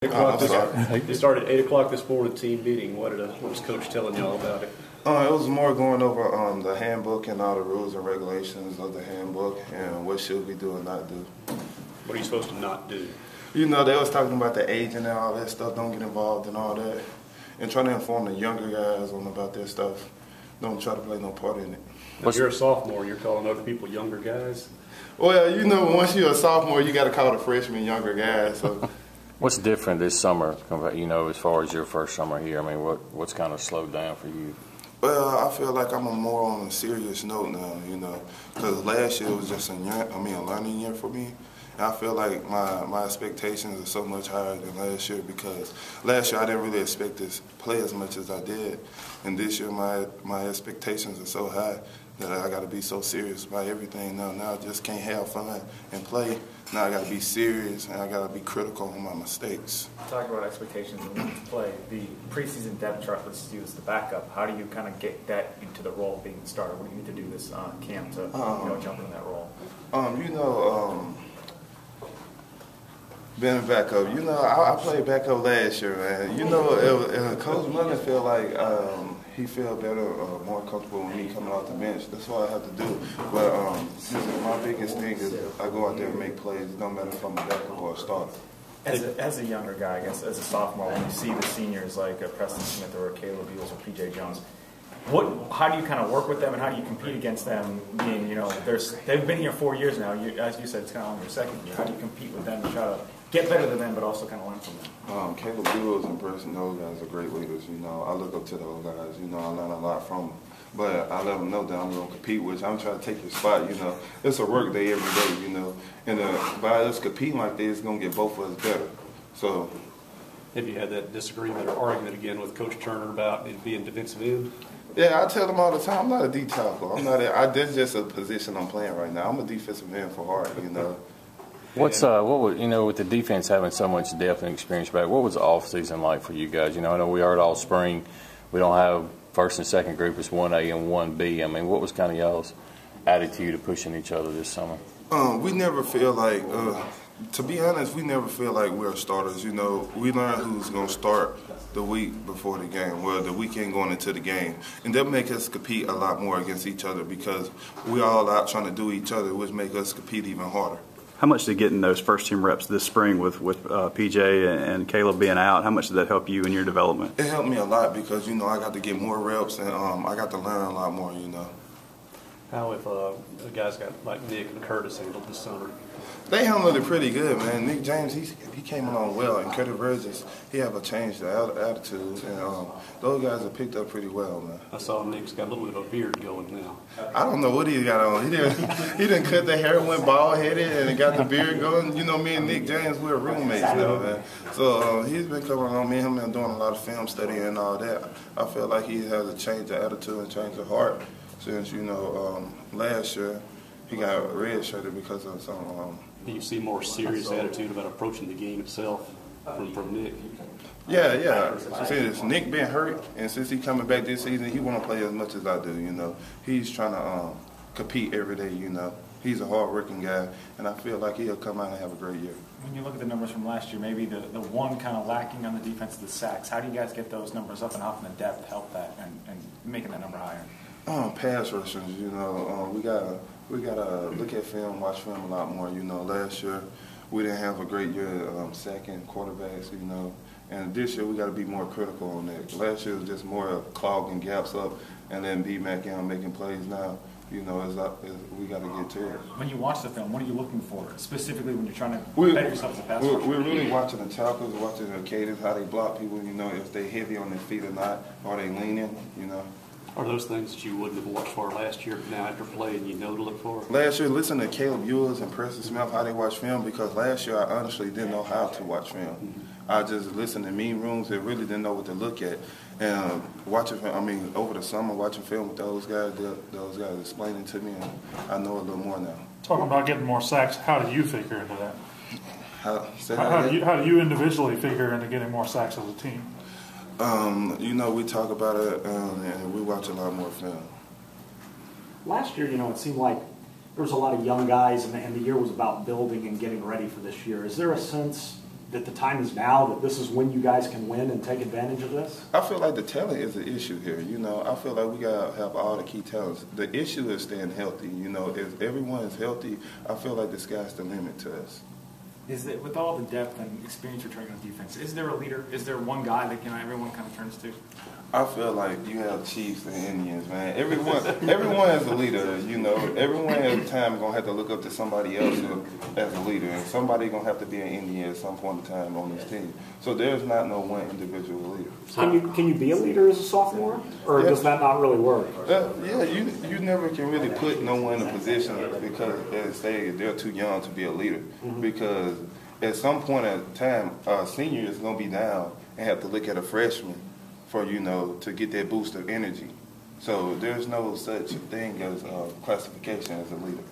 They started at 8 o'clock this morning, team meeting. What was Coach telling y'all about it? It was more going over the handbook and all the rules and regulations of the handbook and what should we do and not do. What are you supposed to not do? You know, they was talking about the aging and all that stuff, don't get involved in all that. And trying to inform the younger guys on about their stuff. Don't try to play no part in it. Now, you're a sophomore, you're calling other people younger guys? Well, you know, once you're a sophomore, you got to call the freshmen younger guys. So. What's different this summer, you know, as far as your first summer here? I mean, what's kind of slowed down for you? Well, I feel like I'm more on a serious note now, you know, because last year was just a learning year for me. And I feel like my expectations are so much higher than last year because last year I didn't really expect to play as much as I did. And this year my expectations are so high that I got to be so serious about everything now. Now I just can't have fun and play. Now I got to be serious and I got to be critical on my mistakes. Talk about expectations and wanting to play. The preseason depth chart lists you as the backup. How do you kind of get that into the role of being the starter? What do you need to do this camp to jump into that role? Being a backup, you know, I played backup last year, man. You know, Coach Mullins feel like he feel better, more comfortable with me coming off the bench. That's what I have to do. But my biggest thing is I go out there and make plays. It don't matter if I'm a backup or a starter. As a younger guy, I guess, as a sophomore, when you see the seniors like Preston Smith or Caleb Beals or P.J. Jones, how do you kind of work with them and how do you compete against them? Being, you know, they've been here 4 years now. As you said, it's kind of on your second year. How do you compete with them and try to get better than them, but also kind of learn from them? Caleb Beals and Preston, those guys are great leaders. You know, I look up to those guys. You know, I learn a lot from them. But I let them know that I'm going to compete with you. I'm trying to take your spot. You know, it's a work day every day. You know, and by us competing like this, it's going to get both of us better. So. Have you had that disagreement or argument again with Coach Turner about it being defensive end? Yeah, I tell them all the time, I'm not a D tackle. That's just a position I'm playing right now. I'm a defensive end for heart, you know. What was, you know, with the defense having so much depth and experience back, what was the off season like for you guys? You know, I know we heard all spring. We don't have first and second group. It's 1A and 1B. I mean, what was kind of y'all's attitude of pushing each other this summer? We never feel like, to be honest, we never feel like we're starters. You know, we learn who's going to start the week before the game, well, the weekend going into the game. And that make us compete a lot more against each other because we're all out trying to do each other, which make us compete even harder. How much did getting those first team reps this spring with PJ and Caleb being out, how much did that help you in your development? It helped me a lot because, you know, I got to get more reps and I got to learn a lot more, you know. How have the guys like Nick and Curtis handled this summer? They handled it pretty good, man. Nick James, he came along well, and Curtis Burgess, he have a change the attitude, and those guys have picked up pretty well, man. I saw Nick's got a little bit of a beard going now. I don't know what he got on. He didn't cut the hair, went bald headed, and he got the beard going. You know, me and Nick James, we're roommates now, man. So he's been coming on. Me and him been doing a lot of film study and all that. I feel like he has a change of attitude and change of heart since, you know, last year he got red-shirted because of some. Do you see more serious attitude about approaching the game itself from Nick? Yeah. Since Nick been hurt, and since he coming back this season, he want to play as much as I do, you know. He's trying to compete every day, you know. He's a hard-working guy, and I feel like he'll come out and have a great year. When you look at the numbers from last year, maybe the one kind of lacking on the defense is the sacks. How do you guys get those numbers up and off in the depth, help that, and making that number higher? Pass rushers, you know, we gotta look at film, watch film a lot more. You know, last year we didn't have a great year sacking quarterbacks, you know, and this year we got to be more critical on that. Last year was just more of clogging gaps up and then B-Mac in making plays. Now, you know, we got to get to it. When you watch the film, what are you looking for specifically when you're trying to better yourself as a pass rusher? We're really watching the tackles, watching the cadence, how they block people. You know, if they heavy on their feet or not, are they leaning? You know. Are those things that you wouldn't have watched for last year, now after playing you know to look for? Last year, listen to Caleb Ewers and Preston Smith, how they watch film, because last year I honestly didn't know how to watch film. Mm-hmm. I just listened to mean rooms and really didn't know what to look at. And over the summer, watching film with those guys explaining to me, and I know a little more now. Talking about getting more sacks, how do you figure into that? How do you individually figure into getting more sacks as a team? You know, we talk about it and we watch a lot more film. Last year, you know, it seemed like there was a lot of young guys and the year was about building and getting ready for this year. Is there a sense that the time is now, that this is when you guys can win and take advantage of this? I feel like the talent is the issue here. You know, I feel like we gotta have all the key talents. The issue is staying healthy. You know, if everyone is healthy, I feel like the sky's the limit to us. Is that with all the depth and experience you're trying on defense, is there a leader? Is there one guy that everyone kind of turns to? I feel like you have Chiefs and Indians, man. Everyone is a leader, you know. Everyone at the time is going to have to look up to somebody else as a leader. And somebody going to have to be an Indian at some point in time on this team. So there's not no one individual leader. Can you be a leader as a sophomore? Or does that not really work? Yeah, you never can really put no one in a position because they're too young to be a leader. Mm-hmm. Because at some point in time, a senior is going to be down and have to look at a freshman for, you know, to get that boost of energy. So there's no such thing as classification as a leader.